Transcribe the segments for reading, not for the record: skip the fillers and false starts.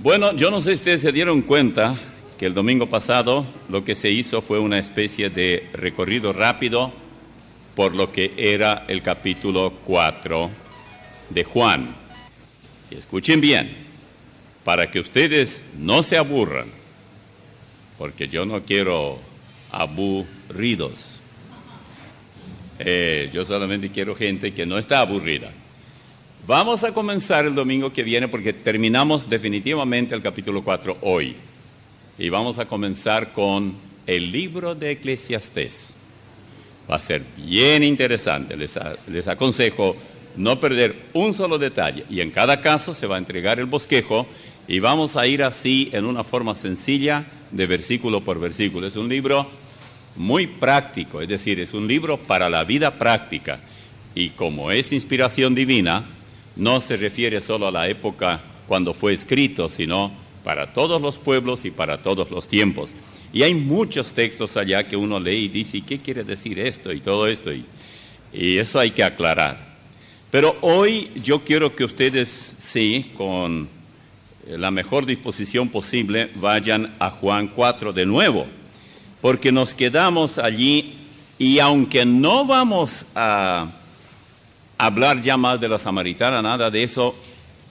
Bueno, yo no sé si ustedes se dieron cuenta que el domingo pasado lo que se hizo fue una especie de recorrido rápido por lo que era el capítulo 4 de Juan. Y escuchen bien, para que ustedes no se aburran, porque yo no quiero aburridos. Yo solamente quiero gente que no está aburrida. Vamos a comenzar el domingo que viene porque terminamos definitivamente el capítulo 4 hoy. Y vamos a comenzar con el libro de Eclesiastés. Va a ser bien interesante. Les aconsejo no perder un solo detalle. Y en cada caso se va a entregar el bosquejo y vamos a ir así en una forma sencilla de versículo por versículo. Es un libro muy práctico, es decir, es un libro para la vida práctica. Y como es inspiración divina, no se refiere solo a la época cuando fue escrito, sino para todos los pueblos y para todos los tiempos. Y hay muchos textos allá que uno lee y dice, ¿y qué quiere decir esto y todo esto? Y eso hay que aclarar. Pero hoy yo quiero que ustedes, sí, con la mejor disposición posible, vayan a Juan 4 de nuevo, porque nos quedamos allí y aunque no vamos a hablar ya más de la samaritana, nada de eso,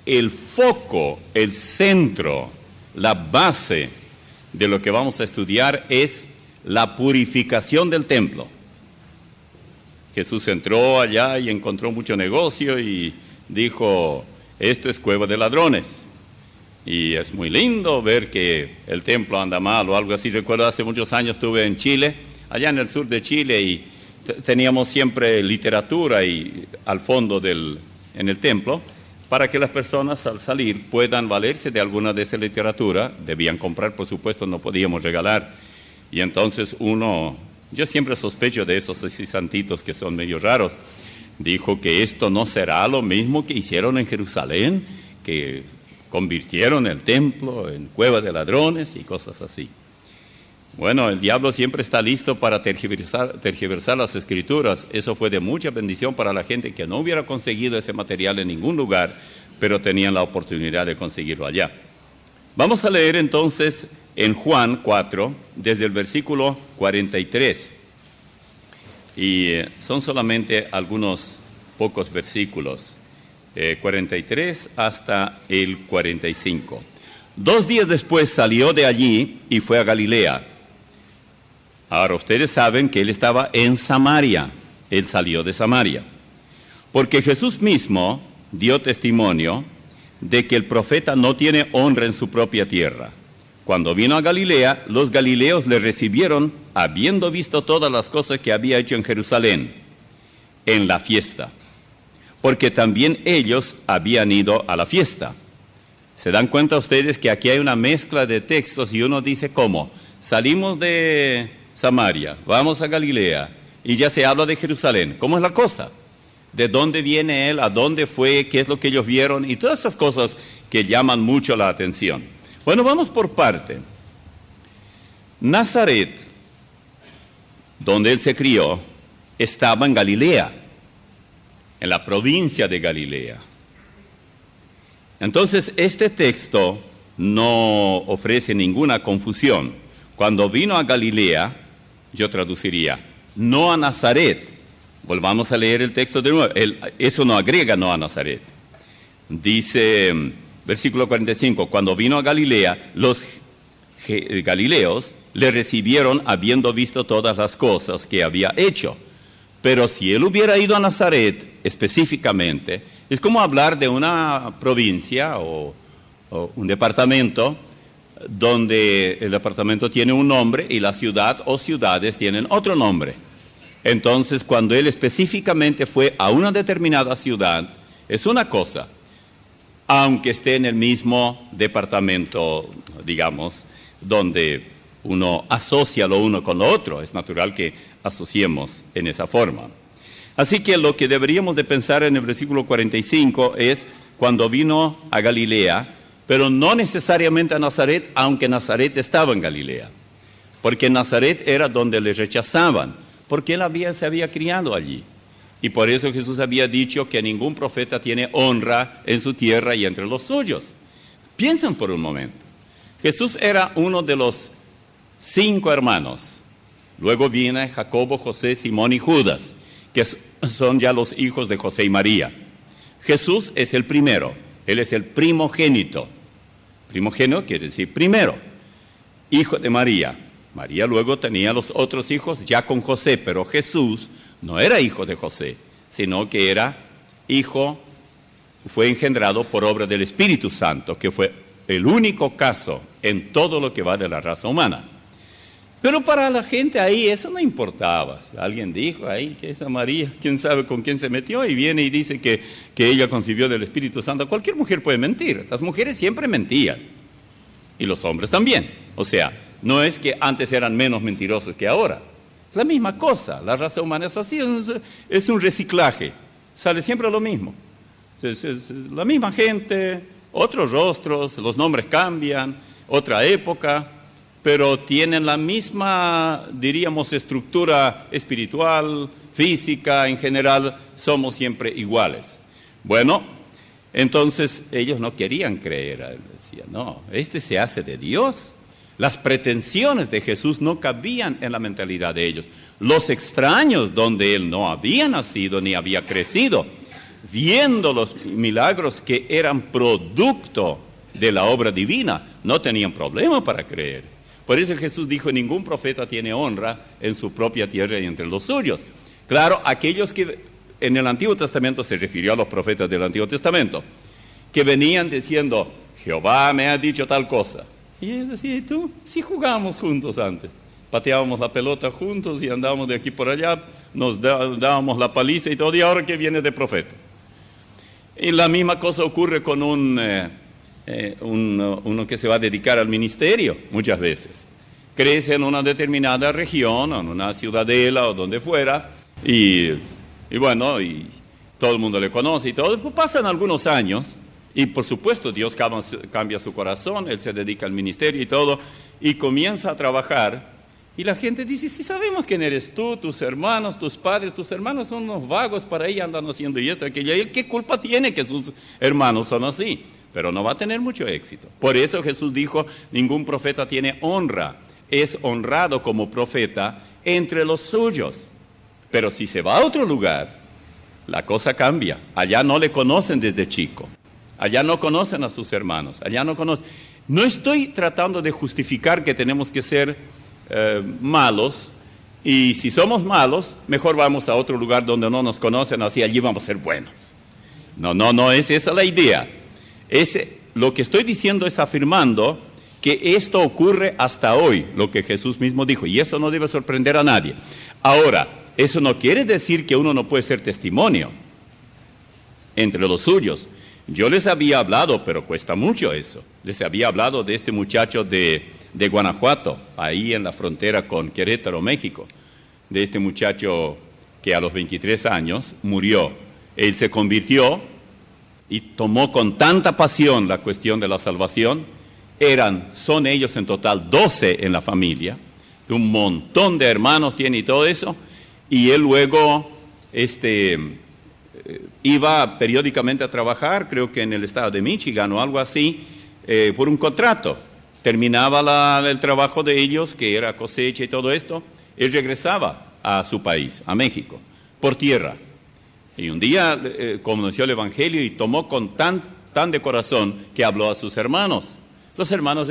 el foco, el centro, la base de lo que vamos a estudiar es la purificación del templo. Jesús entró allá y encontró mucho negocio y dijo, esto es cueva de ladrones. Y es muy lindo ver que el templo anda mal o algo así. Recuerdo hace muchos años estuve en Chile, allá en el sur de Chile, y teníamos siempre literatura y al fondo en el templo, para que las personas al salir puedan valerse de alguna de esa literatura. Debían comprar, por supuesto, no podíamos regalar. Y entonces yo siempre sospecho de esos así santitos que son medio raros, dijo que esto no será lo mismo que hicieron en Jerusalén, que convirtieron el templo en cueva de ladrones y cosas así. Bueno, el diablo siempre está listo para tergiversar las escrituras. Eso fue de mucha bendición para la gente que no hubiera conseguido ese material en ningún lugar, pero tenían la oportunidad de conseguirlo allá. Vamos a leer entonces en Juan 4, desde el versículo 43. Y son solamente algunos pocos versículos, 43 hasta el 45. 2 días después salió de allí y fue a Galilea. Ahora, ustedes saben que él estaba en Samaria. Él salió de Samaria. Porque Jesús mismo dio testimonio de que el profeta no tiene honra en su propia tierra. Cuando vino a Galilea, los galileos le recibieron, habiendo visto todas las cosas que había hecho en Jerusalén, en la fiesta. Porque también ellos habían ido a la fiesta. ¿Se dan cuenta ustedes que aquí hay una mezcla de textos y uno dice cómo? Salimos de Samaria, vamos a Galilea y ya se habla de Jerusalén. ¿Cómo es la cosa? ¿De dónde viene él? ¿A dónde fue? ¿Qué es lo que ellos vieron? Y todas esas cosas que llaman mucho la atención. Bueno, vamos por parte. Nazaret, donde él se crió, estaba en Galilea, en la provincia de Galilea. Entonces, este texto no ofrece ninguna confusión. Cuando vino a Galilea, yo traduciría, no a Nazaret. Volvamos a leer el texto de nuevo. Eso no agrega no a Nazaret. Dice, versículo 45, cuando vino a Galilea, los galileos le recibieron habiendo visto todas las cosas que había hecho. Pero si él hubiera ido a Nazaret específicamente, es como hablar de una provincia o un departamento donde el departamento tiene un nombre y la ciudad o ciudades tienen otro nombre. Entonces, cuando él específicamente fue a una determinada ciudad, es una cosa, aunque esté en el mismo departamento, digamos, donde uno asocia lo uno con lo otro. Es natural que asociemos en esa forma. Así que lo que deberíamos de pensar en el versículo 45 es cuando vino a Galilea, pero no necesariamente a Nazaret, aunque Nazaret estaba en Galilea. Porque Nazaret era donde le rechazaban, porque él se había criado allí. Y por eso Jesús había dicho que ningún profeta tiene honra en su tierra y entre los suyos. Piensen por un momento. Jesús era uno de los 5 hermanos. Luego viene Jacobo, José, Simón y Judas, que son ya los hijos de José y María. Jesús es el primero, Él es el primogénito. Primogénito quiere decir primero, hijo de María. María luego tenía los otros hijos ya con José, pero Jesús no era hijo de José, sino que era hijo, fue engendrado por obra del Espíritu Santo, que fue el único caso en todo lo que va de la raza humana. Pero para la gente ahí eso no importaba. Alguien dijo ahí que esa María, quién sabe con quién se metió, y viene y dice que ella concibió del Espíritu Santo. Cualquier mujer puede mentir. Las mujeres siempre mentían. Y los hombres también. O sea, no es que antes eran menos mentirosos que ahora. Es la misma cosa. La raza humana es así, es un reciclaje. Sale siempre lo mismo. Es la misma gente, otros rostros, los nombres cambian, otra época, pero tienen la misma, diríamos, estructura espiritual, física, en general, somos siempre iguales. Bueno, entonces ellos no querían creer, decían, no, este se hace de Dios. Las pretensiones de Jesús no cabían en la mentalidad de ellos. Los extraños donde Él no había nacido ni había crecido, viendo los milagros que eran producto de la obra divina, no tenían problema para creer. Por eso Jesús dijo, ningún profeta tiene honra en su propia tierra y entre los suyos. Claro, aquellos que en el Antiguo Testamento, se refirió a los profetas del Antiguo Testamento, que venían diciendo, Jehová me ha dicho tal cosa. Y él decía, ¿y tú? Sí jugábamos juntos antes. Pateábamos la pelota juntos y andábamos de aquí por allá, nos dábamos la paliza y todo, y ahora que viene de profeta. Y la misma cosa ocurre con uno que se va a dedicar al ministerio muchas veces. Crece en una determinada región, en una ciudadela o donde fuera, y bueno, y todo el mundo le conoce y todo. Pues pasan algunos años, y por supuesto Dios cambia su corazón, Él se dedica al ministerio y todo, y comienza a trabajar, y la gente dice, sí sabemos quién eres tú, tus hermanos, tus padres, tus hermanos son unos vagos para ahí, andan haciendo y esto, aquello, y él, ¿qué culpa tiene que sus hermanos son así? Pero no va a tener mucho éxito. Por eso Jesús dijo, ningún profeta tiene honra, es honrado como profeta entre los suyos. Pero si se va a otro lugar, la cosa cambia. Allá no le conocen desde chico, allá no conocen a sus hermanos, allá no conocen. No estoy tratando de justificar que tenemos que ser malos, y si somos malos, mejor vamos a otro lugar donde no nos conocen, así allí vamos a ser buenos. No es esa la idea. Lo que estoy diciendo es afirmando que esto ocurre hasta hoy, lo que Jesús mismo dijo, y eso no debe sorprender a nadie. Ahora, eso no quiere decir que uno no puede ser testimonio entre los suyos. Yo les había hablado, pero cuesta mucho eso, les había hablado de este muchacho de Guanajuato, ahí en la frontera con Querétaro, México, de este muchacho que a los 23 años murió. Él se convirtió y tomó con tanta pasión la cuestión de la salvación. Son ellos en total 12 en la familia, un montón de hermanos tiene y todo eso, y él luego iba periódicamente a trabajar, creo que en el estado de Michigan o algo así, por un contrato. Terminaba el trabajo de ellos, que era cosecha y todo esto, él regresaba a su país, a México, por tierra. Y un día conoció el Evangelio y tomó con tan de corazón que habló a sus hermanos. Los hermanos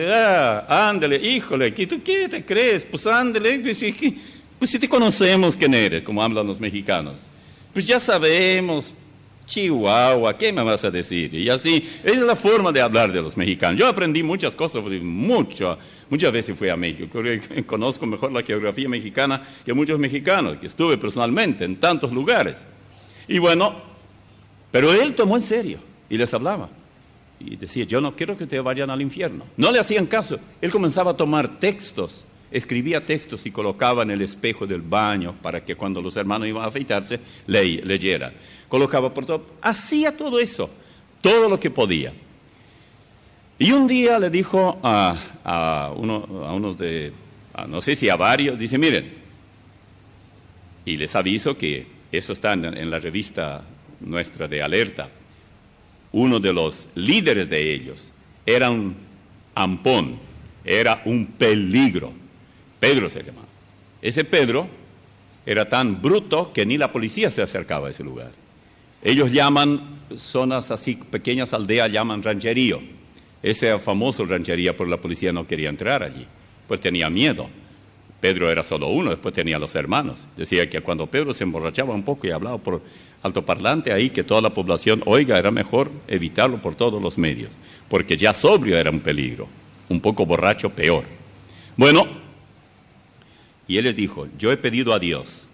ándale, híjole, ¿tú qué te crees? Pues ándale, pues si te conocemos quién eres, como hablan los mexicanos. Pues ya sabemos, Chihuahua, ¿qué me vas a decir? Y así, esa es la forma de hablar de los mexicanos. Yo aprendí muchas cosas, muchas veces fui a México. Conozco mejor la geografía mexicana que muchos mexicanos, que estuve personalmente en tantos lugares. Y bueno, pero él tomó en serio y les hablaba. Y decía, yo no quiero que ustedes vayan al infierno. No le hacían caso. Él comenzaba a tomar textos, escribía textos y colocaba en el espejo del baño para que cuando los hermanos iban a afeitarse, leyeran. Colocaba por todo, hacía todo eso, todo lo que podía. Y un día le dijo no sé si a varios, dice, miren, y les aviso que eso está en la revista nuestra de Alerta. Uno de los líderes de ellos era un ampón, era un peligro. Pedro se llamaba. Ese Pedro era tan bruto que ni la policía se acercaba a ese lugar. Ellos llaman zonas así, pequeñas aldeas, llaman rancherío. Ese era famoso ranchería, pero la policía no quería entrar allí, pues tenía miedo. Pedro era solo uno, después tenía los hermanos. Decía que cuando Pedro se emborrachaba un poco y hablaba por altoparlante ahí, que toda la población oiga, era mejor evitarlo por todos los medios, porque ya sobrio era un peligro, un poco borracho peor. Bueno, y él les dijo, yo he pedido a Dios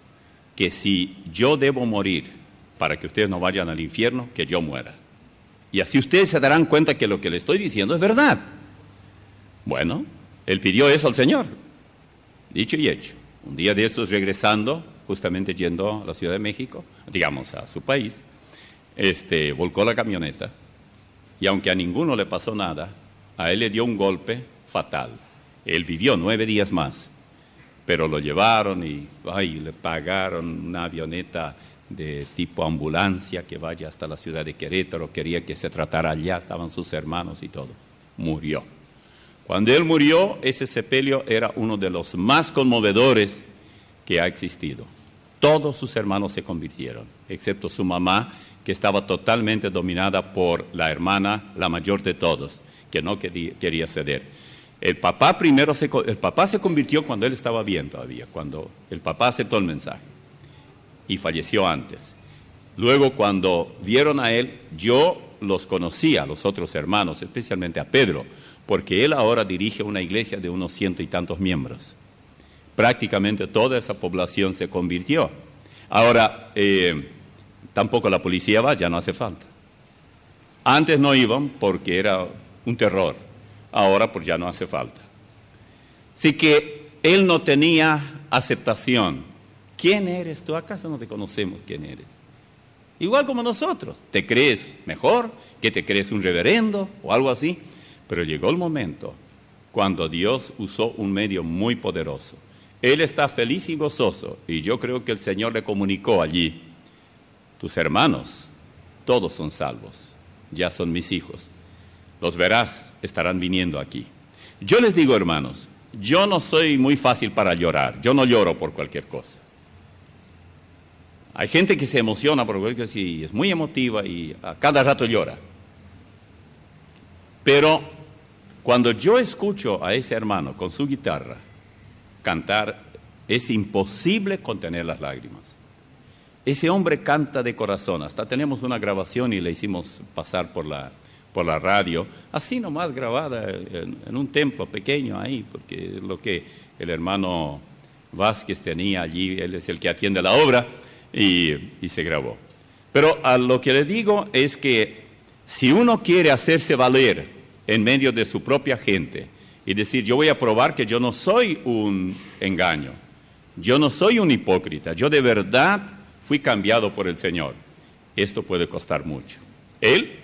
que si yo debo morir para que ustedes no vayan al infierno, que yo muera. Y así ustedes se darán cuenta que lo que le estoy diciendo es verdad. Bueno, él pidió eso al Señor. Dicho y hecho. Un día de estos, regresando, justamente yendo a la Ciudad de México, digamos a su país, volcó la camioneta y aunque a ninguno le pasó nada, a él le dio un golpe fatal. Él vivió 9 días más, pero lo llevaron y le pagaron una avioneta de tipo ambulancia que vaya hasta la ciudad de Querétaro, quería que se tratara allá, estaban sus hermanos y todo. Murió. Cuando él murió, ese sepelio era uno de los más conmovedores que ha existido. Todos sus hermanos se convirtieron, excepto su mamá, que estaba totalmente dominada por la hermana, la mayor de todos, que no quería ceder. El papá se convirtió cuando él estaba bien todavía, cuando el papá aceptó el mensaje y falleció antes. Luego, cuando vieron a él, yo los conocía, a los otros hermanos, especialmente a Pedro, porque él ahora dirige una iglesia de unos 100 y tantos miembros. Prácticamente toda esa población se convirtió. Ahora, tampoco la policía va, ya no hace falta. Antes no iban porque era un terror, ahora pues ya no hace falta. Así que él no tenía aceptación. ¿Quién eres tú? ¿Acaso no te conocemos quién eres? Igual como nosotros, ¿te crees mejor? ¿Que te crees un reverendo o algo así? Pero llegó el momento cuando Dios usó un medio muy poderoso. Él está feliz y gozoso, y yo creo que el Señor le comunicó allí, tus hermanos, todos son salvos, ya son mis hijos, los verás, estarán viniendo aquí. Yo les digo, hermanos, yo no soy muy fácil para llorar, yo no lloro por cualquier cosa. Hay gente que se emociona por cualquier cosa y es muy emotiva y a cada rato llora. Pero cuando yo escucho a ese hermano con su guitarra cantar, es imposible contener las lágrimas. Ese hombre canta de corazón. Hasta tenemos una grabación y le hicimos pasar por la radio, así nomás grabada en un templo pequeño ahí, porque es lo que el hermano Vázquez tenía allí, él es el que atiende la obra, y se grabó. Pero a lo que le digo es que si uno quiere hacerse valer en medio de su propia gente y decir, yo voy a probar que yo no soy un engaño, yo no soy un hipócrita, yo de verdad fui cambiado por el Señor, esto puede costar mucho. Él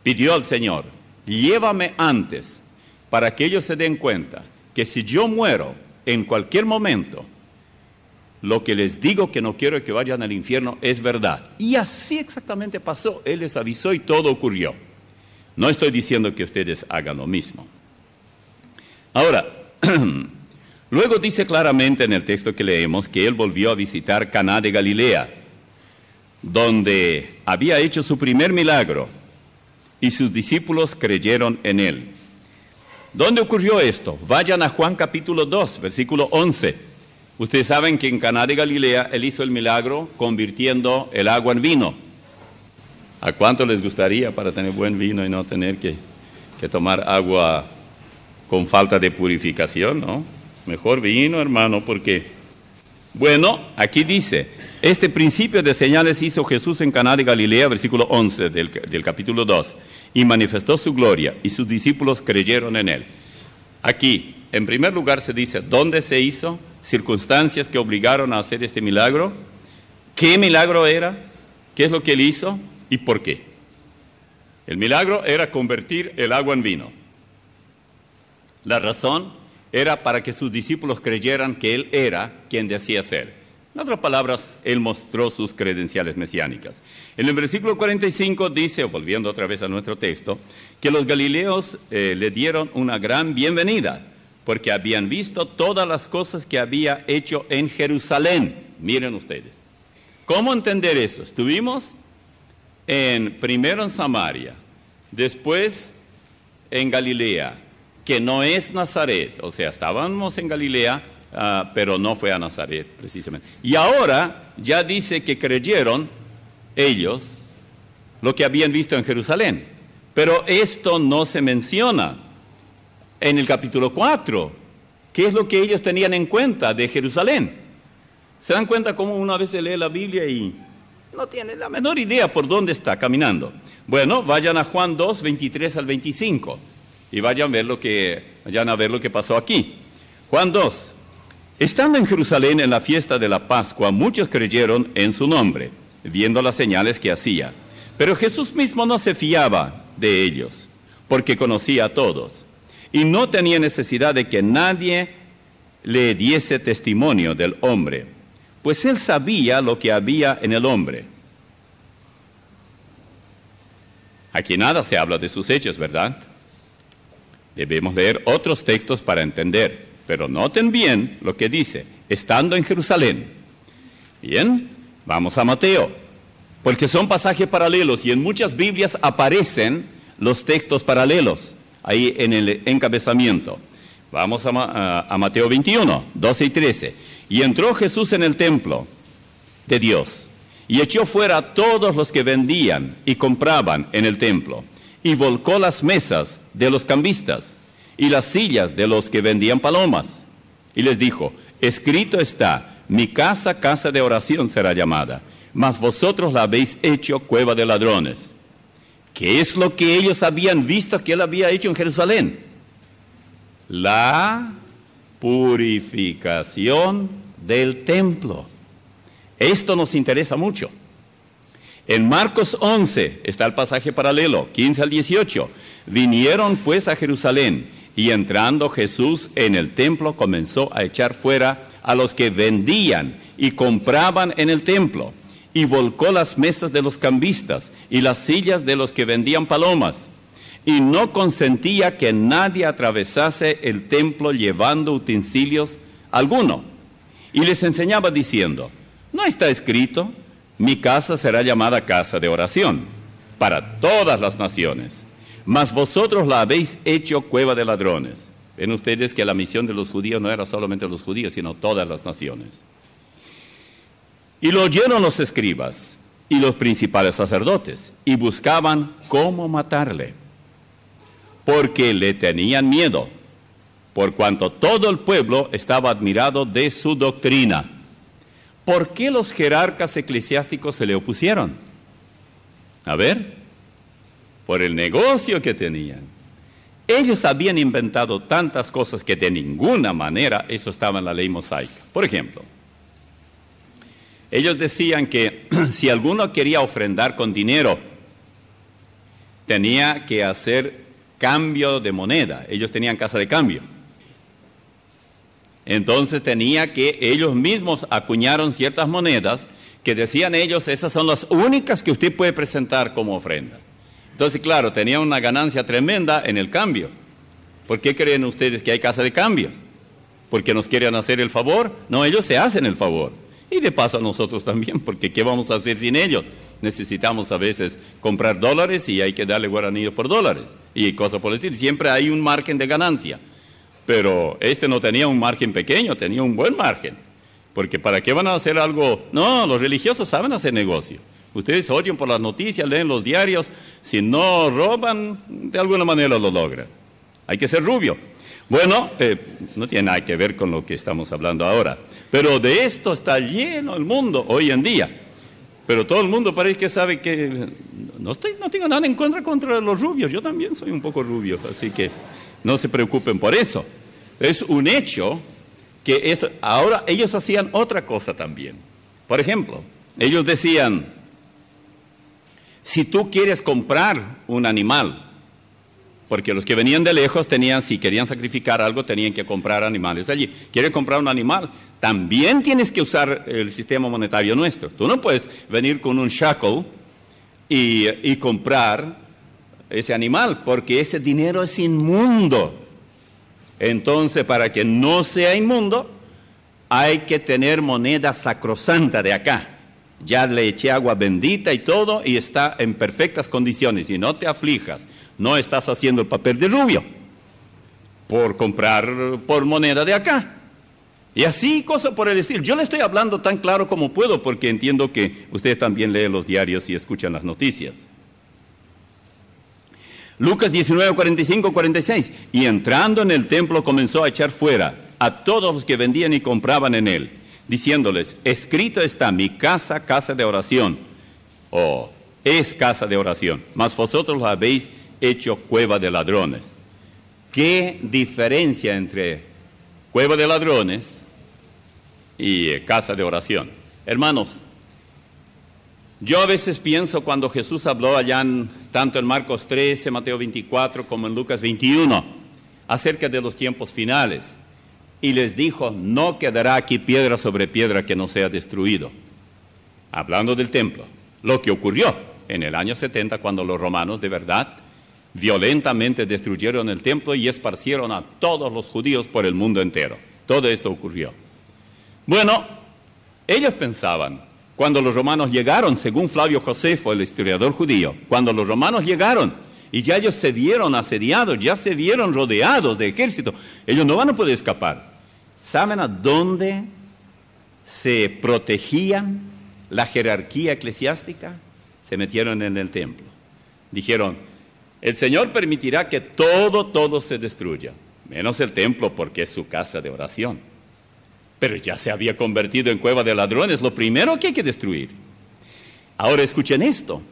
pidió al Señor, llévame antes, para que ellos se den cuenta que si yo muero en cualquier momento, lo que les digo que no quiero que vayan al infierno es verdad. Y así exactamente pasó. Él les avisó y todo ocurrió. No estoy diciendo que ustedes hagan lo mismo. Ahora, luego dice claramente en el texto que leemos que él volvió a visitar Caná de Galilea, donde había hecho su primer milagro, y sus discípulos creyeron en él. ¿Dónde ocurrió esto? Vayan a Juan capítulo 2, versículo 11. Ustedes saben que en Caná de Galilea él hizo el milagro convirtiendo el agua en vino. ¿A cuánto les gustaría para tener buen vino y no tener que tomar agua con falta de purificación, no? Mejor vino, hermano, porque... Bueno, aquí dice, este principio de señales hizo Jesús en Caná de Galilea, versículo 11 del capítulo 2, y manifestó su gloria, y sus discípulos creyeron en él. Aquí, en primer lugar, se dice, ¿dónde se hizo? Circunstancias que obligaron a hacer este milagro. ¿Qué milagro era? ¿Qué es lo que él hizo? ¿Y por qué? El milagro era convertir el agua en vino. La razón era para que sus discípulos creyeran que él era quien decía ser. En otras palabras, Él mostró sus credenciales mesiánicas. En el versículo 45 dice, volviendo otra vez a nuestro texto, que los galileos le dieron una gran bienvenida, porque habían visto todas las cosas que había hecho en Jerusalén. Miren ustedes. ¿Cómo entender eso? Estuvimos primero en Samaria, después en Galilea, que no es Nazaret. O sea, estábamos en Galilea, pero no fue a Nazaret precisamente. Y ahora ya dice que creyeron ellos lo que habían visto en Jerusalén. Pero esto no se menciona en el capítulo 4. ¿Qué es lo que ellos tenían en cuenta de Jerusalén? ¿Se dan cuenta cómo una vez se lee la Biblia y no tiene la menor idea por dónde está caminando? Bueno, vayan a Juan 2, 23 al 25 y vayan a ver lo que pasó aquí. Juan 2. Estando en Jerusalén en la fiesta de la Pascua, muchos creyeron en su nombre, viendo las señales que hacía. Pero Jesús mismo no se fiaba de ellos, porque conocía a todos, y no tenía necesidad de que nadie le diese testimonio del hombre, pues él sabía lo que había en el hombre. Aquí nada se habla de sus hechos, ¿verdad? Debemos leer otros textos para entender. Pero noten bien lo que dice, estando en Jerusalén. Bien, vamos a Mateo, porque son pasajes paralelos y en muchas Biblias aparecen los textos paralelos, ahí en el encabezamiento. Vamos a Mateo 21, 12 y 13. Y entró Jesús en el templo de Dios, y echó fuera a todos los que vendían y compraban en el templo, y volcó las mesas de los cambistas, y las sillas de los que vendían palomas. Y les dijo, escrito está, mi casa, casa de oración será llamada, mas vosotros la habéis hecho cueva de ladrones. ¿Qué es lo que ellos habían visto que él había hecho en Jerusalén? La purificación del templo. Esto nos interesa mucho. En Marcos 11 está el pasaje paralelo, 15 al 18. Vinieron pues a Jerusalén, y entrando Jesús en el templo comenzó a echar fuera a los que vendían y compraban en el templo, y volcó las mesas de los cambistas y las sillas de los que vendían palomas, y no consentía que nadie atravesase el templo llevando utensilios alguno. Y les enseñaba diciendo, ¿no está escrito? Mi casa será llamada casa de oración para todas las naciones. Mas vosotros la habéis hecho cueva de ladrones. Ven ustedes que la misión de los judíos no era solamente los judíos, sino todas las naciones. Y lo oyeron los escribas y los principales sacerdotes, y buscaban cómo matarle, porque le tenían miedo, por cuanto todo el pueblo estaba admirado de su doctrina. ¿Por qué los jerarcas eclesiásticos se le opusieron? A ver, por el negocio que tenían. Ellos habían inventado tantas cosas que de ninguna manera eso estaba en la ley mosaica. Por ejemplo, ellos decían que si alguno quería ofrendar con dinero, tenía que hacer cambio de moneda. Ellos tenían casa de cambio. Entonces tenía que ellos mismos acuñaron ciertas monedas que decían ellos, esas son las únicas que usted puede presentar como ofrenda. Entonces, claro, tenía una ganancia tremenda en el cambio. ¿Por qué creen ustedes que hay casa de cambios? ¿Porque nos quieren hacer el favor? No, ellos se hacen el favor. Y de paso a nosotros también, porque ¿qué vamos a hacer sin ellos? Necesitamos a veces comprar dólares y hay que darle guaraníes por dólares y cosas por el estilo. Siempre hay un margen de ganancia. Pero no tenía un margen pequeño, tenía un buen margen. Porque ¿para qué van a hacer algo? No, los religiosos saben hacer negocio. Ustedes oyen por las noticias, leen los diarios, si no roban, de alguna manera lo logran. Hay que ser rubio. Bueno, no tiene nada que ver con lo que estamos hablando ahora, pero de esto está lleno el mundo hoy en día. Pero todo el mundo parece que sabe que no tengo nada en contra los rubios, yo también soy un poco rubio, así que no se preocupen por eso. Es un hecho que ahora ellos hacían otra cosa también. Por ejemplo, ellos decían, si tú quieres comprar un animal, porque los que venían de lejos si querían sacrificar algo, tenían que comprar animales allí. ¿Quieres comprar un animal? También tienes que usar el sistema monetario nuestro. Tú no puedes venir con un shekel y comprar ese animal, porque ese dinero es inmundo. Entonces, para que no sea inmundo, hay que tener moneda sacrosanta de acá. Ya le eché agua bendita y todo, y está en perfectas condiciones. Y no te aflijas, no estás haciendo el papel de rubio por comprar por moneda de acá. Y así, cosas por el estilo. Yo le estoy hablando tan claro como puedo, porque entiendo que ustedes también leen los diarios y escuchan las noticias. Lucas 19, 45, 46. Y entrando en el templo comenzó a echar fuera a todos los que vendían y compraban en él, diciéndoles: escrito está, mi casa, casa de oración, o es casa de oración, mas vosotros lo habéis hecho cueva de ladrones. ¿Qué diferencia entre cueva de ladrones y casa de oración? Hermanos, yo a veces pienso cuando Jesús habló allá tanto en Marcos 13, Mateo 24, como en Lucas 21, acerca de los tiempos finales, y les dijo: no quedará aquí piedra sobre piedra que no sea destruido. Hablando del templo, lo que ocurrió en el año 70, cuando los romanos de verdad violentamente destruyeron el templo y esparcieron a todos los judíos por el mundo entero. Todo esto ocurrió. Bueno, ellos pensaban, cuando los romanos llegaron, según Flavio Josefo, el historiador judío, cuando los romanos llegaron y ya ellos se vieron asediados, ya se vieron rodeados de ejército, ellos no van a poder escapar. ¿Saben a dónde se protegían la jerarquía eclesiástica? Se metieron en el templo. Dijeron: el Señor permitirá que todo se destruya, menos el templo, porque es su casa de oración. Pero ya se había convertido en cueva de ladrones, lo primero que hay que destruir. Ahora escuchen esto.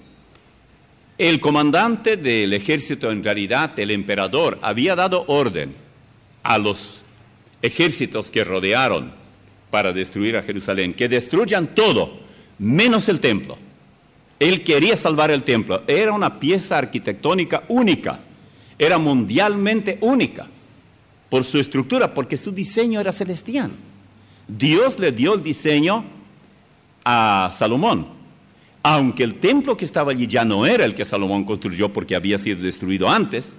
El comandante del ejército, en realidad el emperador, había dado orden a los ejércitos que rodearon para destruir a Jerusalén, que destruyan todo, menos el templo. Él quería salvar el templo. Era una pieza arquitectónica única, era mundialmente única por su estructura, porque su diseño era celestial. Dios le dio el diseño a Salomón, aunque el templo que estaba allí ya no era el que Salomón construyó, porque había sido destruido antes,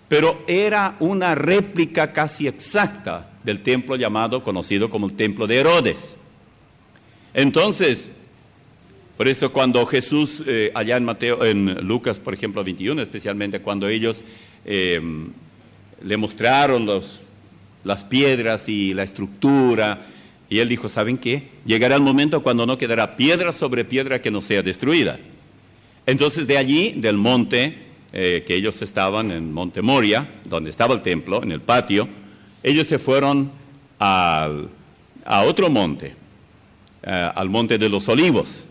pero era una réplica casi exacta del templo conocido como el templo de Herodes. Entonces, por eso cuando Jesús, allá en Lucas, por ejemplo, 21, especialmente cuando ellos le mostraron las piedras y la estructura, y él dijo: ¿saben qué? Llegará el momento cuando no quedará piedra sobre piedra que no sea destruida. Entonces de allí, del monte, que ellos estaban en Monte Moria, donde estaba el templo, en el patio, ellos se fueron a otro monte, al monte de los Olivos.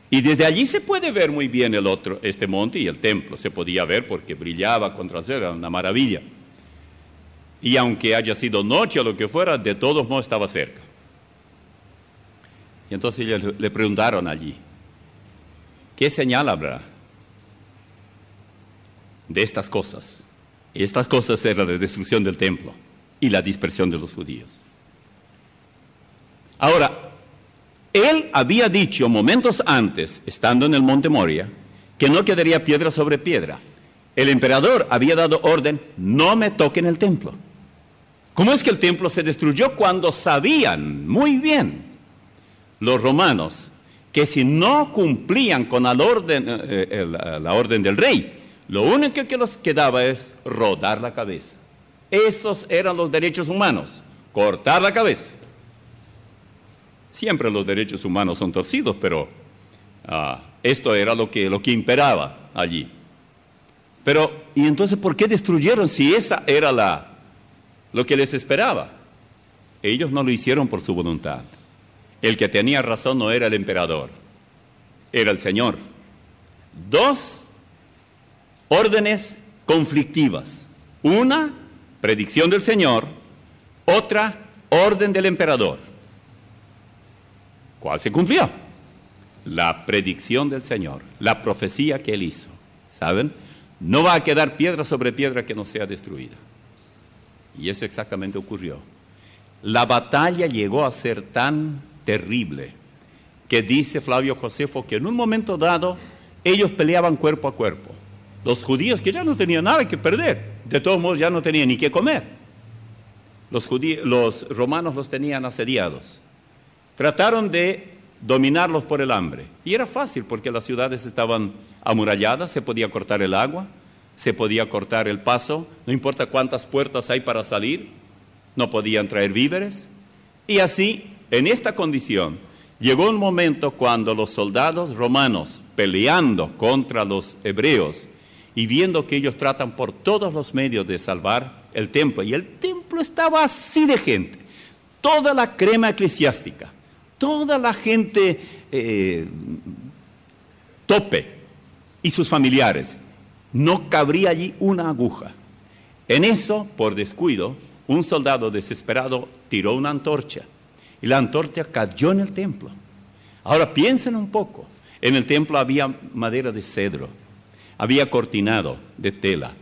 Y desde allí se puede ver muy bien este monte y el templo. Se podía ver porque brillaba contra el cielo, era una maravilla. Y aunque haya sido noche o lo que fuera, de todos modos estaba cerca. Y entonces ellos le preguntaron allí: ¿qué señal habrá de estas cosas? Y estas cosas eran la destrucción del templo y la dispersión de los judíos. Ahora, él había dicho momentos antes, estando en el monte Moria, que no quedaría piedra sobre piedra. El emperador había dado orden: no me toquen el templo. ¿Cómo es que el templo se destruyó cuando sabían muy bien los romanos que si no cumplían con la orden del rey, lo único que les quedaba es rodar la cabeza? Esos eran los derechos humanos: cortar la cabeza. Siempre los derechos humanos son torcidos, pero esto era lo que imperaba allí. Pero, ¿y entonces por qué destruyeron si esa era lo que les esperaba? Ellos no lo hicieron por su voluntad. El que tenía razón no era el emperador, era el Señor. Dos órdenes conflictivas: una, predicción del Señor; otra, orden del emperador. ¿Cuál se cumplió? La predicción del Señor, la profecía que él hizo. ¿Saben? No va a quedar piedra sobre piedra que no sea destruida. Y eso exactamente ocurrió. La batalla llegó a ser tan terrible que dice Flavio Josefo que en un momento dado ellos peleaban cuerpo a cuerpo. Los judíos, que ya no tenían nada que perder, de todos modos ya no tenían ni qué comer. Los romanos los tenían asediados. Trataron de dominarlos por el hambre. Y era fácil porque las ciudades estaban amuralladas, se podía cortar el agua, se podía cortar el paso, no importa cuántas puertas hay para salir, no podían traer víveres. Y así, en esta condición, llegó un momento cuando los soldados romanos, peleando contra los hebreos y viendo que ellos tratan por todos los medios de salvar el templo, y el templo estaba así de gente, toda la crema eclesiástica, toda la gente tope y sus familiares, no cabría allí una aguja. En eso, por descuido, un soldado desesperado tiró una antorcha y la antorcha cayó en el templo. Ahora piensen un poco, en el templo había madera de cedro, había cortinado de tela,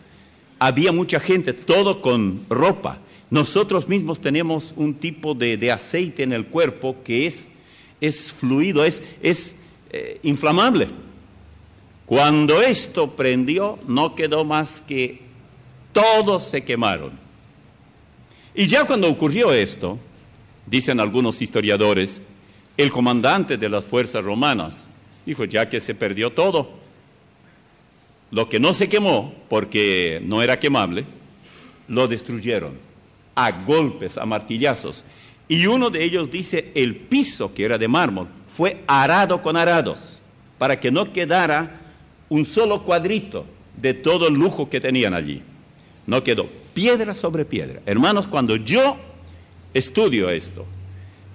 había mucha gente, todo con ropa. Nosotros mismos tenemos un tipo de aceite en el cuerpo que es fluido, es inflamable. Cuando esto prendió, no quedó más que todos se quemaron. Y ya cuando ocurrió esto, dicen algunos historiadores, el comandante de las fuerzas romanas dijo, ya que se perdió todo, lo que no se quemó, porque no era quemable, lo destruyeron a golpes, a martillazos. Y uno de ellos dice, el piso, que era de mármol, fue arado con arados, para que no quedara un solo cuadrito de todo el lujo que tenían allí. No quedó piedra sobre piedra. Hermanos, cuando yo estudio esto,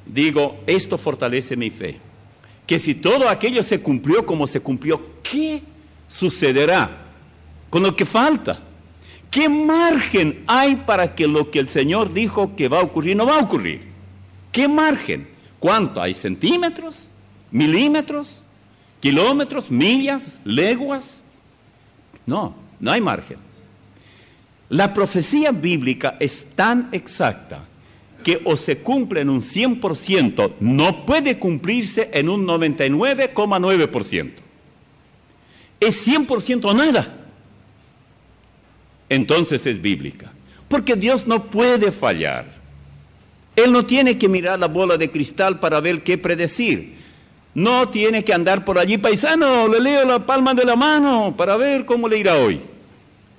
digo, esto fortalece mi fe. Que si todo aquello se cumplió como se cumplió, ¿qué sucederá con lo que falta? ¿Qué margen hay para que lo que el Señor dijo que va a ocurrir no va a ocurrir? ¿Qué margen? ¿Cuánto? ¿Hay centímetros? ¿Milímetros? ¿Kilómetros? ¿Millas? ¿Leguas? No, no hay margen. La profecía bíblica es tan exacta que o se cumple en un 100%, no puede cumplirse en un 99,9%. Es 100% o nada. Entonces es bíblica. Porque Dios no puede fallar. Él no tiene que mirar la bola de cristal para ver qué predecir. No tiene que andar por allí, paisano, le leo la palma de la mano para ver cómo le irá hoy.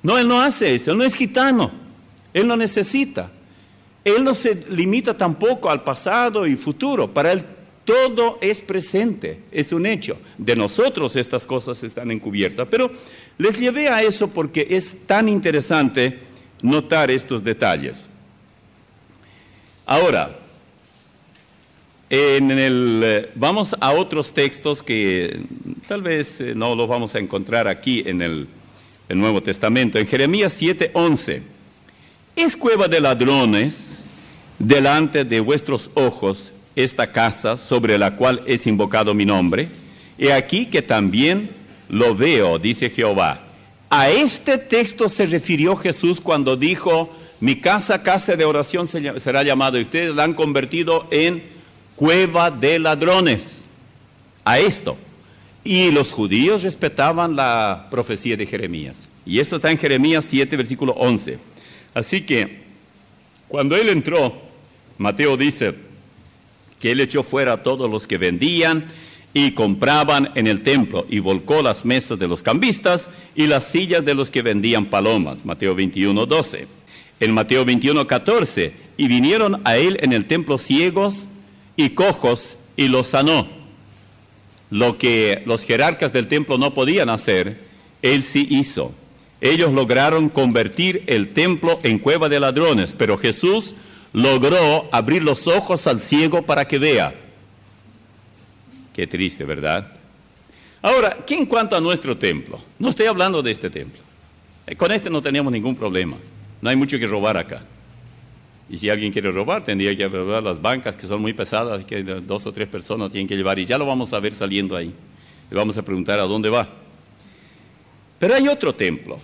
No, Él no hace eso, Él no es gitano, Él no necesita. Él no se limita tampoco al pasado y futuro, para Él todo es presente, es un hecho. De nosotros estas cosas están encubiertas, pero les llevé a eso porque es tan interesante notar estos detalles. Ahora, vamos a otros textos que tal vez no los vamos a encontrar aquí en el Nuevo Testamento. En Jeremías 7:11, es cueva de ladrones delante de vuestros ojos esta casa sobre la cual es invocado mi nombre. He aquí que también lo veo, dice Jehová. A este texto se refirió Jesús cuando dijo, mi casa, casa de oración será llamada, y ustedes la han convertido en cueva de ladrones. A esto. Y los judíos respetaban la profecía de Jeremías. Y esto está en Jeremías 7, versículo 11. Así que, cuando él entró, Mateo dice que él echó fuera a todos los que vendían y compraban en el templo, y volcó las mesas de los cambistas y las sillas de los que vendían palomas. Mateo 21, 12. En Mateo 21, 14, y vinieron a él en el templo ciegos y cojos, y los sanó. Lo que los jerarcas del templo no podían hacer, él sí hizo. Ellos lograron convertir el templo en cueva de ladrones, pero Jesús logró abrir los ojos al ciego para que vea. Qué triste, ¿verdad? Ahora, ¿qué en cuanto a nuestro templo? No estoy hablando de este templo. Con este no tenemos ningún problema. No hay mucho que robar acá. Y si alguien quiere robar, tendría que robar las bancas, que son muy pesadas, que 2 o 3 personas tienen que llevar. Y ya lo vamos a ver saliendo ahí. Le vamos a preguntar a dónde va. Pero hay otro templo.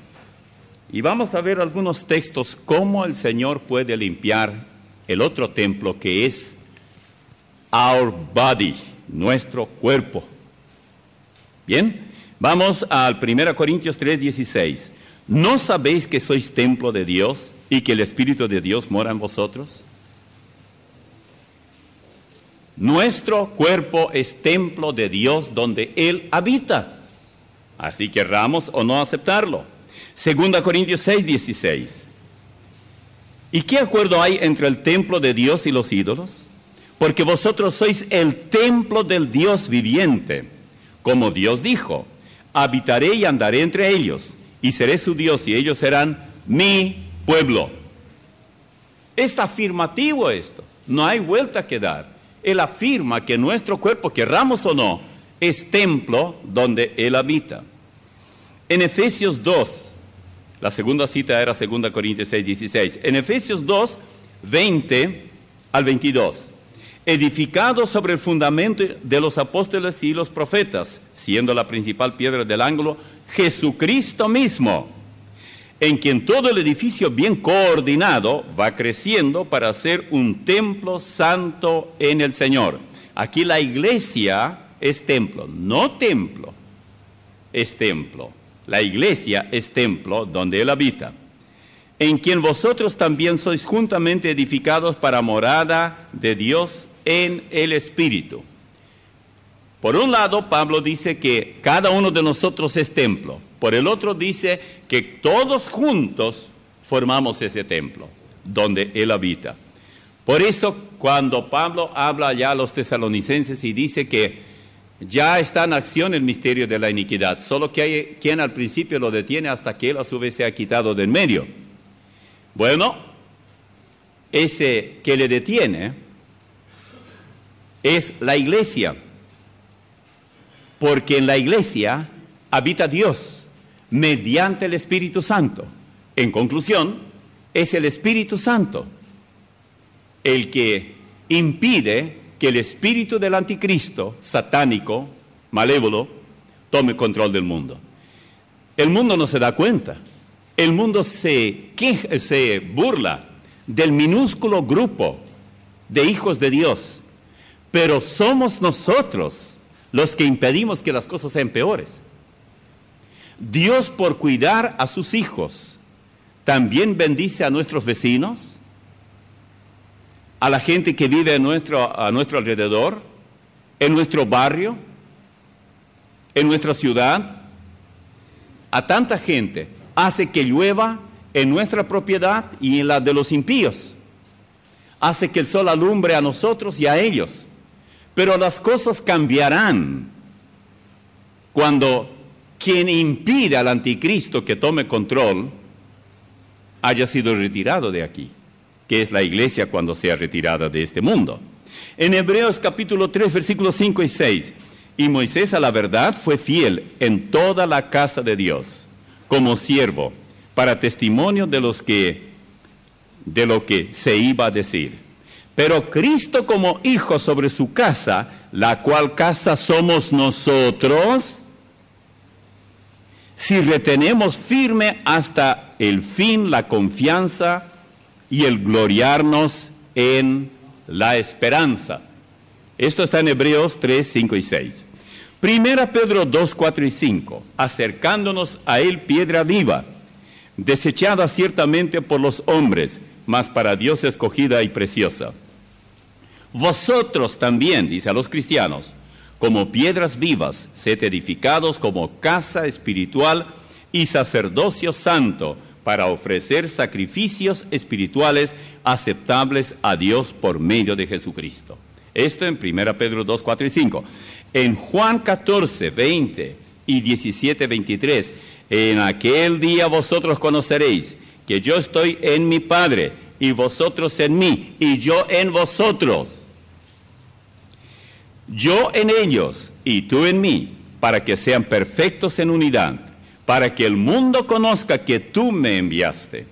Y vamos a ver algunos textos cómo el Señor puede limpiar el otro templo que es our body, nuestro cuerpo. Bien, vamos al 1 Corintios 3:16. ¿No sabéis que sois templo de Dios y que el Espíritu de Dios mora en vosotros? Nuestro cuerpo es templo de Dios donde Él habita. Así querramos o no aceptarlo. 2 Corintios 6:16. ¿Y qué acuerdo hay entre el templo de Dios y los ídolos? Porque vosotros sois el templo del Dios viviente. Como Dios dijo, habitaré y andaré entre ellos, y seré su Dios, y ellos serán mi pueblo. Es afirmativo esto, no hay vuelta que dar. Él afirma que nuestro cuerpo, querramos o no, es templo donde Él habita. En Efesios 2, la segunda cita era 2 Corintios 6:16. En Efesios 2, 20 al 22. Edificado sobre el fundamento de los apóstoles y los profetas, siendo la principal piedra del ángulo Jesucristo mismo, en quien todo el edificio bien coordinado va creciendo para ser un templo santo en el Señor. Aquí la iglesia es templo, no templo, es templo. La iglesia es templo donde Él habita, en quien vosotros también sois juntamente edificados para morada de Dios en el Espíritu. Por un lado, Pablo dice que cada uno de nosotros es templo. Por el otro dice que todos juntos formamos ese templo donde Él habita. Por eso, cuando Pablo habla ya a los tesalonicenses y dice que ya está en acción el misterio de la iniquidad, solo que hay quien al principio lo detiene hasta que Él a su vez se ha quitado de en medio. Bueno, ese que le detiene es la iglesia, porque en la iglesia habita Dios mediante el Espíritu Santo. En conclusión, es el Espíritu Santo el que impide que el espíritu del anticristo, satánico, malévolo, tome control del mundo. El mundo no se da cuenta. El mundo se burla del minúsculo grupo de hijos de Dios, pero somos nosotros los que impedimos que las cosas sean peores. Dios, por cuidar a sus hijos, también bendice a nuestros vecinos, a la gente que vive a nuestro alrededor, en nuestro barrio, en nuestra ciudad. A tanta gente hace que llueva en nuestra propiedad y en la de los impíos. Hace que el sol alumbre a nosotros y a ellos. Pero las cosas cambiarán cuando quien impide al anticristo que tome control haya sido retirado de aquí, que es la iglesia cuando sea retirada de este mundo. En Hebreos capítulo 3, versículos 5 y 6, y Moisés a la verdad fue fiel en toda la casa de Dios, como siervo, para testimonio de lo que se iba a decir. Pero Cristo como hijo sobre su casa, la cual casa somos nosotros, si retenemos firme hasta el fin la confianza y el gloriarnos en la esperanza. Esto está en Hebreos 3, 5 y 6. Primera Pedro 2, 4 y 5. Acercándonos a Él piedra viva, desechada ciertamente por los hombres, mas para Dios escogida y preciosa. Vosotros también, dice a los cristianos, como piedras vivas, sed edificados como casa espiritual y sacerdocio santo, para ofrecer sacrificios espirituales aceptables a Dios por medio de Jesucristo. Esto en 1 Pedro 2, 4 y 5. En Juan 14, 20 y 17, 23, en aquel día vosotros conoceréis que yo estoy en mi Padre, y vosotros en mí, y yo en vosotros. Yo en ellos, y tú en mí, para que sean perfectos en unidad, para que el mundo conozca que tú me enviaste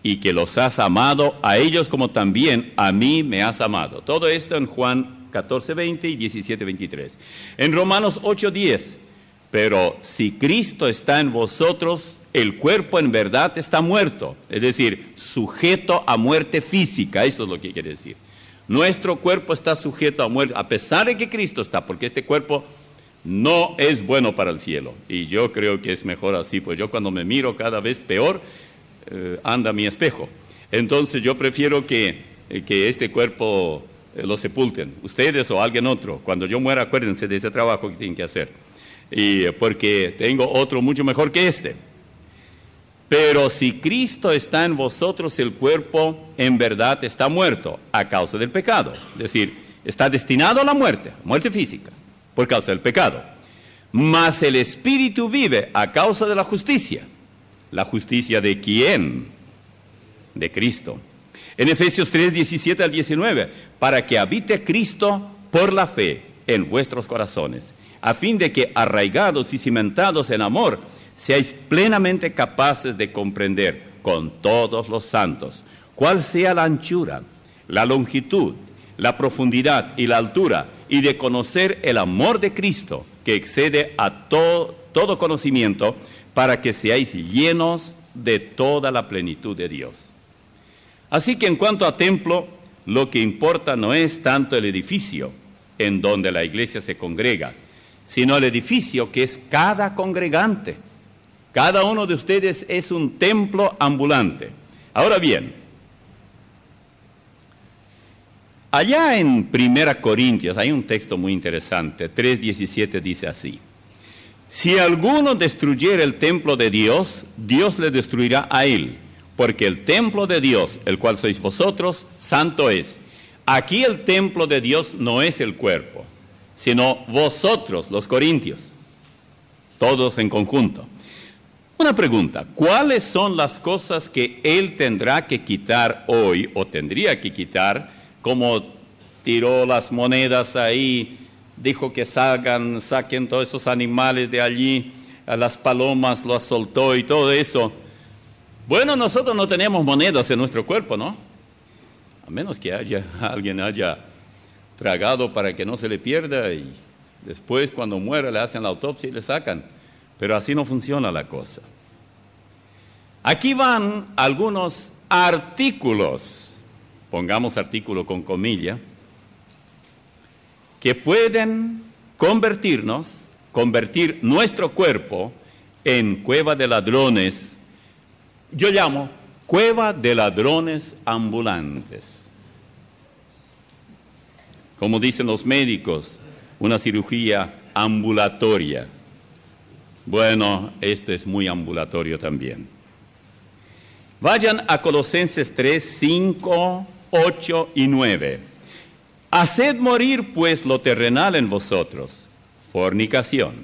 y que los has amado a ellos como también a mí me has amado. Todo esto en Juan 14, 20 y 17, 23. En Romanos 8, 10, pero si Cristo está en vosotros, el cuerpo en verdad está muerto, es decir, sujeto a muerte física, eso es lo que quiere decir. Nuestro cuerpo está sujeto a muerte, a pesar de que Cristo está, porque este cuerpo no es bueno para el cielo. Y yo creo que es mejor así, pues yo cuando me miro cada vez peor, anda mi espejo. Entonces yo prefiero que este cuerpo lo sepulten, ustedes o alguien otro. Cuando yo muera, acuérdense de ese trabajo que tienen que hacer. Y porque tengo otro mucho mejor que este. Pero si Cristo está en vosotros, el cuerpo en verdad está muerto a causa del pecado. Es decir, está destinado a la muerte física, por causa del pecado. Mas el espíritu vive a causa de la justicia. ¿La justicia de quién? De Cristo. En Efesios 3, 17 al 19, para que habite Cristo por la fe en vuestros corazones, a fin de que, arraigados y cimentados en amor, seáis plenamente capaces de comprender con todos los santos cuál sea la anchura, la longitud, la profundidad y la altura, y de conocer el amor de Cristo, que excede a todo conocimiento, para que seáis llenos de toda la plenitud de Dios. Así que en cuanto a templo, lo que importa no es tanto el edificio en donde la iglesia se congrega, sino el edificio que es cada congregante. Cada uno de ustedes es un templo ambulante. Ahora bien, allá en 1 Corintios hay un texto muy interesante, 3:17 dice así: si alguno destruyera el templo de Dios, Dios le destruirá a él, porque el templo de Dios, el cual sois vosotros, santo es. Aquí el templo de Dios no es el cuerpo, sino vosotros, los corintios, todos en conjunto. Una pregunta: ¿cuáles son las cosas que él tendrá que quitar hoy, o tendría que quitar, como tiró las monedas ahí, dijo que saquen todos esos animales de allí, a las palomas las soltó y todo eso? Bueno, nosotros no tenemos monedas en nuestro cuerpo, ¿no? A menos que alguien haya tragado para que no se le pierda y después cuando muera le hacen la autopsia y le sacan. Pero así no funciona la cosa. Aquí van algunos artículos, pongamos artículo con comilla, que pueden convertir nuestro cuerpo en cueva de ladrones. Yo llamo cueva de ladrones ambulantes. Como dicen los médicos, una cirugía ambulatoria. Bueno, este es muy ambulatorio también. Vayan a Colosenses 3, 5, 8 y 9. Haced morir pues lo terrenal en vosotros: fornicación,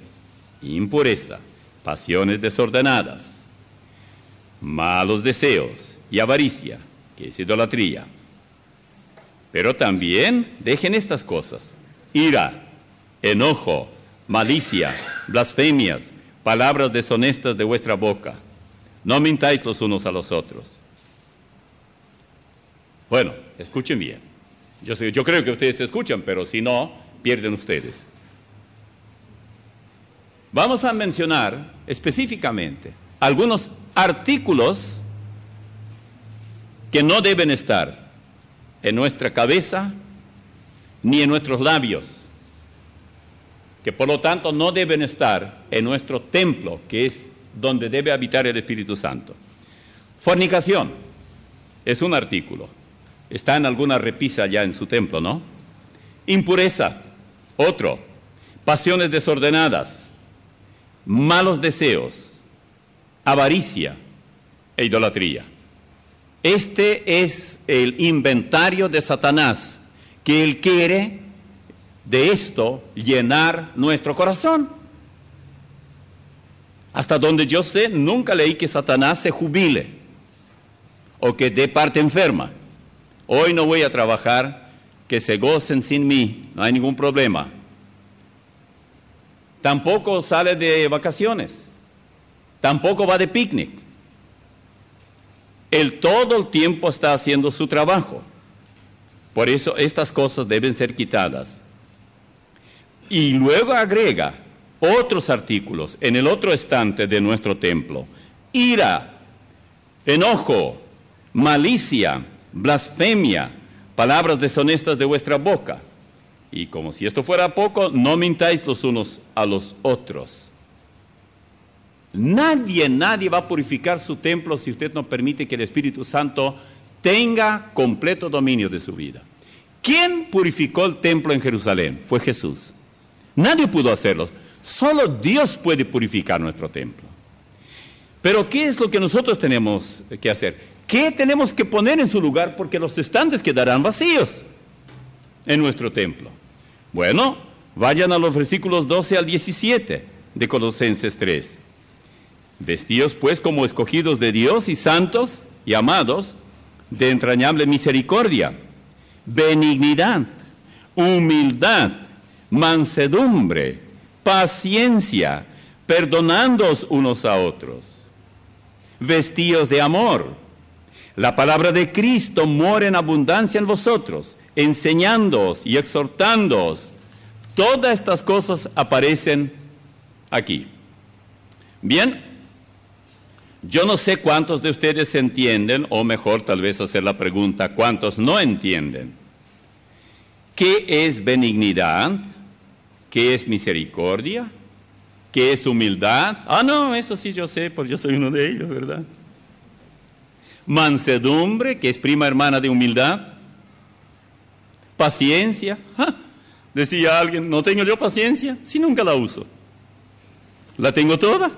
impureza, pasiones desordenadas, malos deseos y avaricia, que es idolatría. Pero también dejen estas cosas: ira, enojo, malicia, blasfemias, palabras deshonestas de vuestra boca. No mintáis los unos a los otros. Bueno, escuchen bien. Yo creo que ustedes escuchan, pero si no, pierden ustedes. Vamos a mencionar específicamente algunos artículos que no deben estar en nuestra cabeza ni en nuestros labios, que por lo tanto no deben estar en nuestro templo, que es donde debe habitar el Espíritu Santo. Fornicación es un artículo. Está en alguna repisa ya en su templo, ¿no? Impureza, otro. Pasiones desordenadas, malos deseos, avaricia e idolatría. Este es el inventario de Satanás, que él quiere de esto llenar nuestro corazón. Hasta donde yo sé, nunca leí que Satanás se jubile o que dé parte enferma. Hoy no voy a trabajar, que se gocen sin mí, no hay ningún problema. Tampoco sale de vacaciones, tampoco va de picnic. Él todo el tiempo está haciendo su trabajo. Por eso estas cosas deben ser quitadas. Y luego agrega otros artículos en el otro estante de nuestro templo: ira, enojo, malicia, blasfemia, palabras deshonestas de vuestra boca. Y como si esto fuera poco, no mintáis los unos a los otros. Nadie va a purificar su templo si usted no permite que el Espíritu Santo tenga completo dominio de su vida. ¿Quién purificó el templo en Jerusalén? Fue Jesús. Nadie pudo hacerlo. Solo Dios puede purificar nuestro templo. Pero ¿qué es lo que nosotros tenemos que hacer? ¿Qué tenemos que poner en su lugar? Porque los estantes quedarán vacíos en nuestro templo. Bueno, vayan a los versículos 12 al 17 de Colosenses 3. Vestíos pues como escogidos de Dios y santos y amados, de entrañable misericordia, benignidad, humildad, mansedumbre, paciencia, perdonándoos unos a otros. Vestíos de amor. La palabra de Cristo mora en abundancia en vosotros, enseñándoos y exhortándoos. Todas estas cosas aparecen aquí. Bien, yo no sé cuántos de ustedes entienden, o mejor tal vez hacer la pregunta, ¿cuántos no entienden? ¿Qué es benignidad? ¿Qué es misericordia? ¿Qué es humildad? Ah, no, eso sí yo sé, porque yo soy uno de ellos, ¿verdad? Mansedumbre, que es prima hermana de humildad. Paciencia. Decía alguien, ¿no tengo yo paciencia? Sí, nunca la uso. La tengo toda.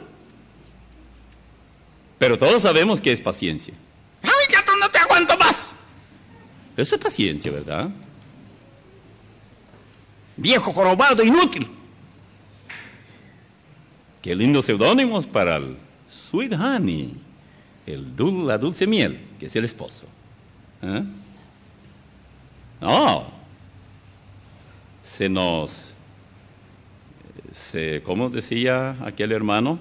Pero todos sabemos que es paciencia. ¡Ay, ya no te aguanto más! Eso es paciencia, ¿verdad? Viejo jorobado, inútil. Qué lindos seudónimos para el Sweet Honey, la dulce miel, que es el esposo. No. ¿Cómo decía aquel hermano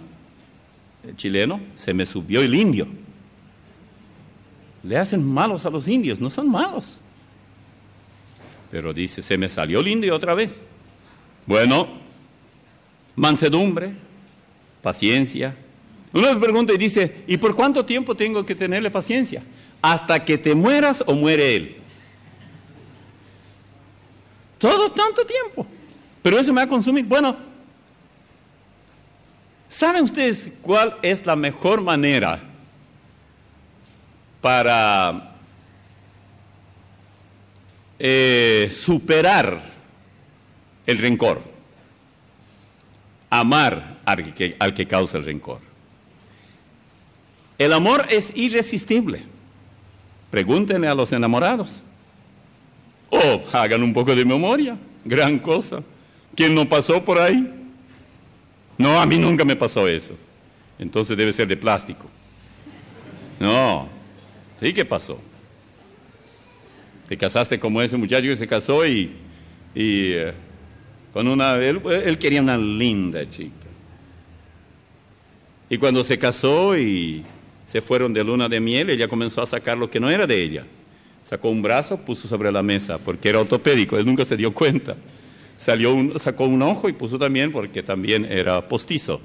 chileno? Se me subió el indio. Le hacen malos a los indios, no son malos. Pero dice, se me salió el indio otra vez. Bueno, mansedumbre, paciencia. Uno le pregunta y dice, ¿y por cuánto tiempo tengo que tenerle paciencia? ¿Hasta que te mueras o muere él? Todo tanto tiempo. Pero eso me va a consumir. Bueno, ¿saben ustedes cuál es la mejor manera para superar el rencor? Amar al que causa el rencor. El amor es irresistible. Pregúntenle a los enamorados. Hagan un poco de memoria. Gran cosa. ¿Quién no pasó por ahí? No, a mí nunca me pasó eso. Entonces debe ser de plástico. No. ¿Sí qué pasó? Te casaste como ese muchacho que se casó y con él quería una linda chica. Y cuando se casó y se fueron de luna de miel, ella comenzó a sacar lo que no era de ella. Sacó un brazo, puso sobre la mesa, porque era ortopédico, él nunca se dio cuenta. Sacó un ojo y puso también, porque también era postizo.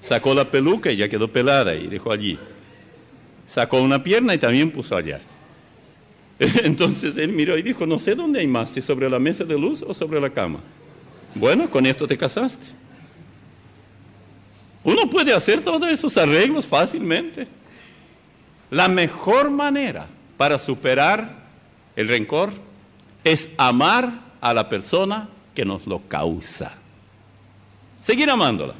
Sacó la peluca y ya quedó pelada y dejó allí. Sacó una pierna y también puso allá. Entonces él miró y dijo, no sé dónde hay más, si sobre la mesa de luz o sobre la cama. Bueno, con esto te casaste. Uno puede hacer todos esos arreglos fácilmente. La mejor manera para superar el rencor es amar a la persona que nos lo causa. Seguir amándola.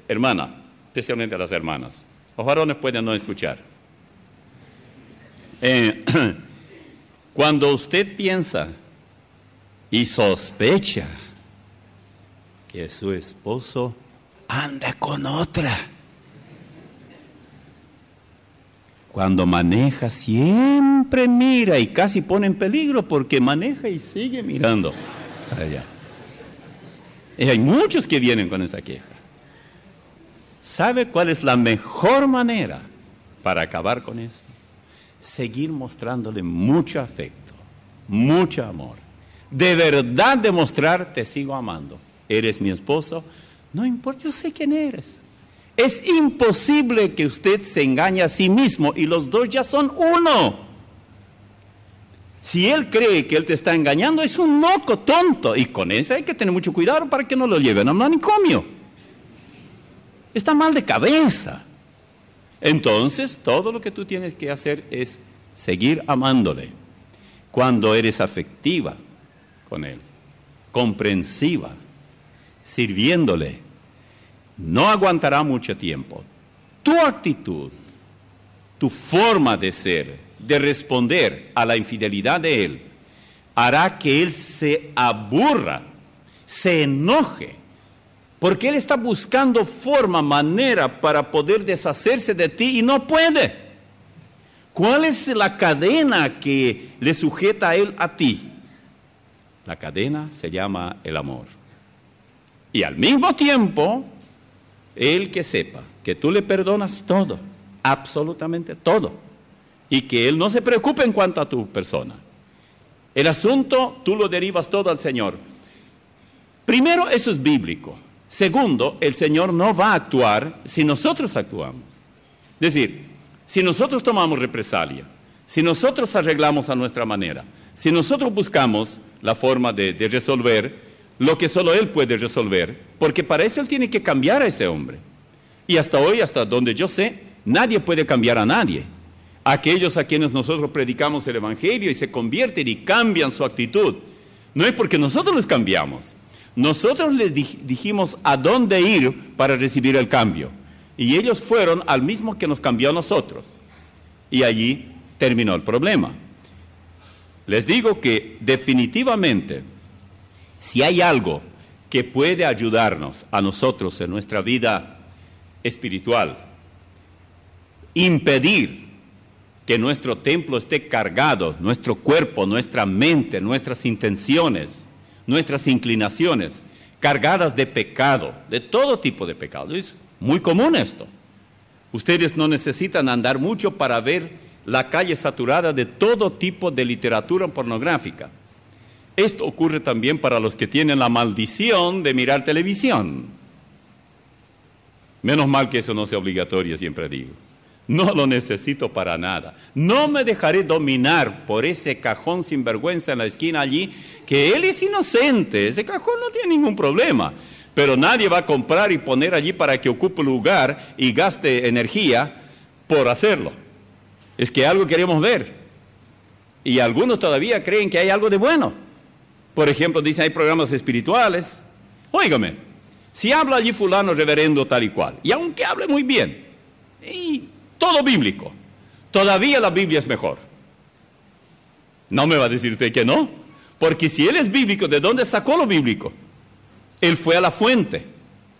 Hermana, especialmente a las hermanas. Los varones pueden no escuchar. Cuando usted piensa y sospecha que su esposo anda con otra, cuando maneja siempre mira y casi pone en peligro porque maneja y sigue mirando allá. Y hay muchos que vienen con esa queja. ¿Sabe cuál es la mejor manera para acabar con eso? Seguir mostrándole mucho afecto, mucho amor. De verdad demostrar, te sigo amando. Eres mi esposo, no importa, yo sé quién eres. Es imposible que usted se engañe a sí mismo y los dos ya son uno. Si él cree que él te está engañando, es un loco, tonto. Y con eso hay que tener mucho cuidado para que no lo lleven a un manicomio. Está mal de cabeza. Entonces, todo lo que tú tienes que hacer es seguir amándole. Cuando eres afectiva con él, comprensiva, sirviéndole, no aguantará mucho tiempo. Tu actitud, tu forma de ser, de responder a la infidelidad de él, hará que él se aburra, se enoje, porque él está buscando forma, manera para poder deshacerse de ti y no puede. ¿Cuál es la cadena que le sujeta a él a ti? La cadena se llama el amor. Y al mismo tiempo, él que sepa que tú le perdonas todo, absolutamente todo, y que él no se preocupe en cuanto a tu persona. El asunto tú lo derivas todo al Señor. Primero, eso es bíblico. Segundo, el Señor no va a actuar si nosotros actuamos. Es decir, si nosotros tomamos represalia, si nosotros arreglamos a nuestra manera, si nosotros buscamos la forma de resolver lo que solo Él puede resolver, porque para eso Él tiene que cambiar a ese hombre. Y hasta hoy, hasta donde yo sé, nadie puede cambiar a nadie. Aquellos a quienes nosotros predicamos el Evangelio y se convierten y cambian su actitud, no es porque nosotros les cambiamos. Nosotros les dijimos a dónde ir para recibir el cambio. Y ellos fueron al mismo que nos cambió a nosotros. Y allí terminó el problema. Les digo que definitivamente, si hay algo que puede ayudarnos a nosotros en nuestra vida espiritual, impedir que nuestro templo esté cargado, nuestro cuerpo, nuestra mente, nuestras intenciones, nuestras inclinaciones, cargadas de pecado, de todo tipo de pecado. Es muy común esto. Ustedes no necesitan andar mucho para ver la calle saturada de todo tipo de literatura pornográfica. Esto ocurre también para los que tienen la maldición de mirar televisión. Menos mal que eso no sea obligatorio, siempre digo. No lo necesito para nada. No me dejaré dominar por ese cajón sinvergüenza en la esquina allí, que él es inocente. Ese cajón no tiene ningún problema. Pero nadie va a comprar y poner allí para que ocupe lugar y gaste energía por hacerlo. Es que algo queremos ver. Y algunos todavía creen que hay algo de bueno. Por ejemplo, dicen hay programas espirituales. Óigame, si habla allí fulano reverendo tal y cual, y aunque hable muy bien, y todo bíblico, todavía la Biblia es mejor. No me va a decir usted que no, porque si él es bíblico, ¿de dónde sacó lo bíblico? Él fue a la fuente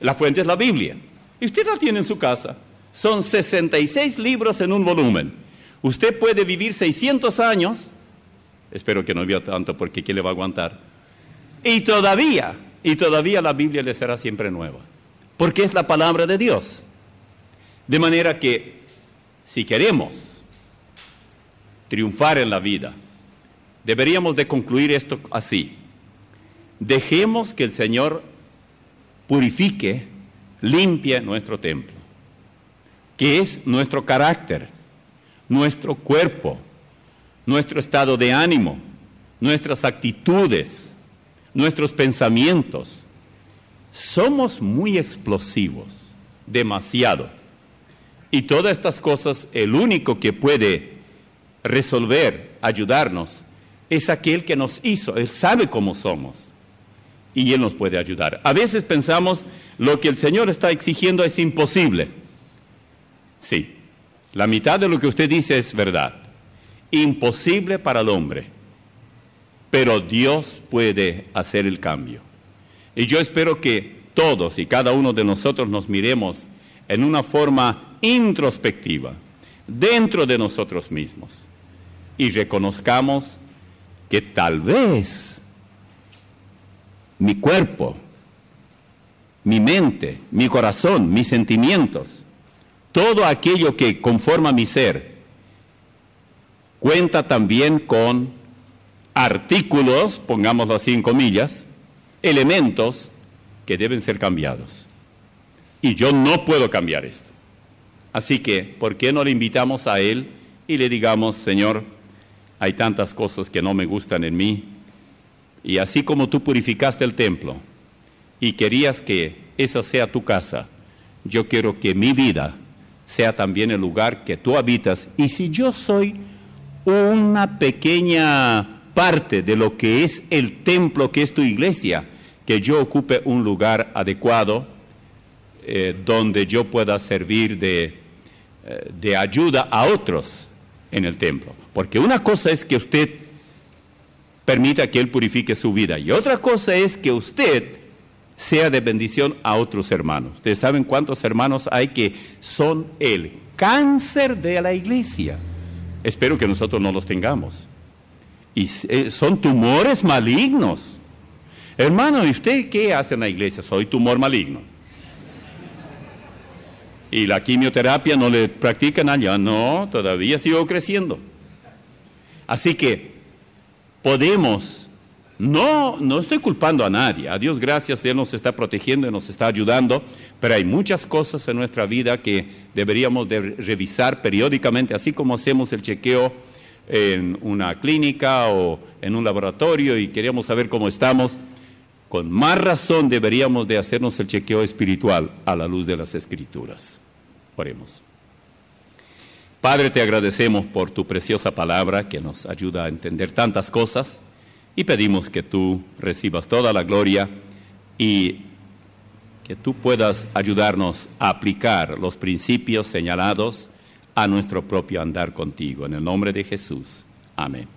es la Biblia, y usted la tiene en su casa. Son 66 libros en un volumen. Usted puede vivir 600 años, espero que no viva tanto porque ¿quién le va a aguantar? Y todavía la Biblia le será siempre nueva, porque es la palabra de Dios. De manera que, si queremos triunfar en la vida, deberíamos de concluir esto así. Dejemos que el Señor purifique, limpie nuestro templo, que es nuestro carácter, nuestro cuerpo, nuestro estado de ánimo, nuestras actitudes, nuestros pensamientos. Somos muy explosivos, demasiado. Y todas estas cosas, el único que puede resolver, ayudarnos, es aquel que nos hizo. Él sabe cómo somos y Él nos puede ayudar. A veces pensamos lo que el Señor está exigiendo es imposible. Sí, la mitad de lo que usted dice es verdad. Imposible para el hombre, pero Dios puede hacer el cambio. Y yo espero que todos y cada uno de nosotros nos miremos en una forma introspectiva, dentro de nosotros mismos, y reconozcamos que tal vez mi cuerpo, mi mente, mi corazón, mis sentimientos, todo aquello que conforma mi ser, cuenta también con artículos, pongámoslo así en comillas, elementos que deben ser cambiados. y yo no puedo cambiar esto. Así que, ¿por qué no le invitamos a Él y le digamos, Señor, hay tantas cosas que no me gustan en mí, y así como tú purificaste el templo y querías que esa sea tu casa, yo quiero que mi vida sea también el lugar que tú habitas, y si yo soy una pequeña parte de lo que es el templo, que es tu iglesia, que yo ocupe un lugar adecuado donde yo pueda servir de ayuda a otros en el templo. Porque una cosa es que usted permita que Él purifique su vida, y otra cosa es que usted sea de bendición a otros hermanos. Ustedes saben cuántos hermanos hay que son el cáncer de la iglesia. Espero que nosotros no los tengamos. Y son tumores malignos. Hermano, ¿y usted qué hace en la iglesia? Soy tumor maligno. ¿Y la quimioterapia no le practican allá? No, todavía sigo creciendo. Así que podemos, no estoy culpando a nadie. A Dios gracias, Él nos está protegiendo y nos está ayudando, pero hay muchas cosas en nuestra vida que deberíamos de revisar periódicamente, así como hacemos el chequeo en una clínica o en un laboratorio y queremos saber cómo estamos. Con más razón deberíamos de hacernos el chequeo espiritual a la luz de las Escrituras. Oremos. Padre, te agradecemos por tu preciosa palabra que nos ayuda a entender tantas cosas, y pedimos que tú recibas toda la gloria y que tú puedas ayudarnos a aplicar los principios señalados a nuestro propio andar contigo. En el nombre de Jesús. Amén.